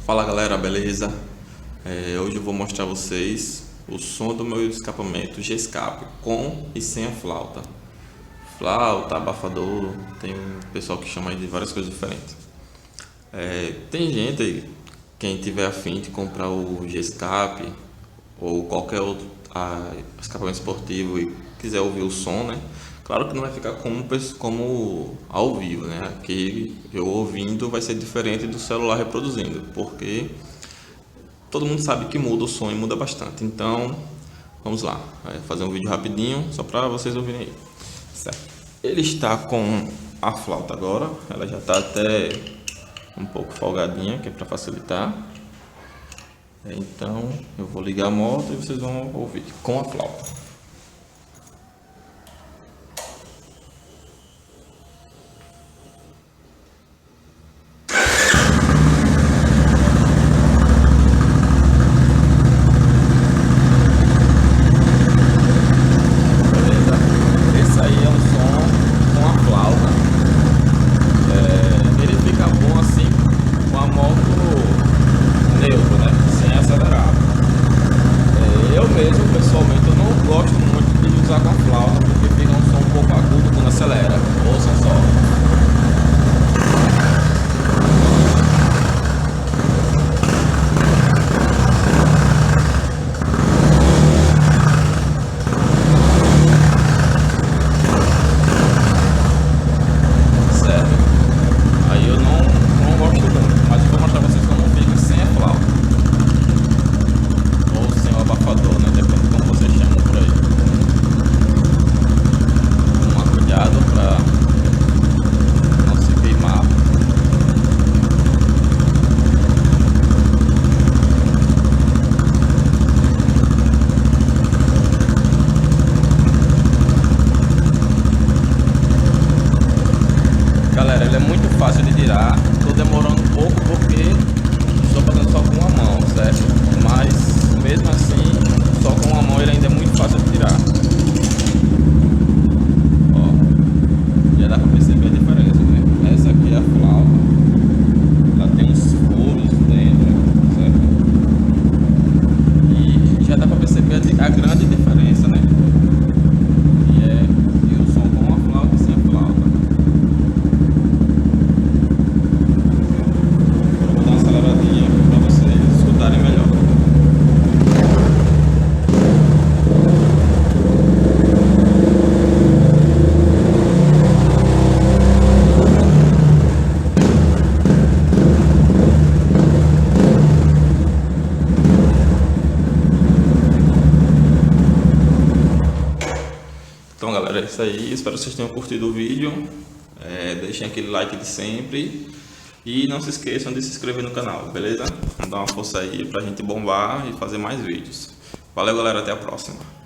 Fala galera, beleza? Hoje eu vou mostrar a vocês o som do meu escapamento G-Escape com e sem a flauta. Flauta, abafador, tem pessoal que chama aí de várias coisas diferentes. Tem gente aí, quem tiver afim de comprar o G-Escape ou qualquer outro escapamento esportivo e quiser ouvir o som, né? Claro que não vai ficar como ao vivo, né? Aqui eu ouvindo vai ser diferente do celular reproduzindo, porque todo mundo sabe que muda o som e muda bastante. Então, vamos lá, fazer um vídeo rapidinho só para vocês ouvirem aí. Certo. Ele está com a flauta agora, ela já está até um pouco folgadinha, que é para facilitar. Então, eu vou ligar a moto e vocês vão ouvir com a flauta. Pessoalmente eu não gosto muito de usar com a flauta porque fica um som um pouco agudo quando acelera. Ouçam só. Galera, ele é muito fácil de tirar, tô demorando um pouco porque estou fazendo só com uma mão, certo? Mas mesmo assim, só com uma mão ele ainda é muito fácil de tirar. Ó, já dá pra perceber a diferença, né? Essa aqui é a flauta, ela tem uns furos dentro, certo? E já dá pra perceber a grande diferença, né? E o som com a flauta e sem a flauta. Para vocês escutarem melhor. Então galera, é isso aí, espero que vocês tenham curtido o vídeo, deixem aquele like de sempre e não se esqueçam de se inscrever no canal, beleza? Dá uma força aí pra gente bombar e fazer mais vídeos. Valeu galera, até a próxima.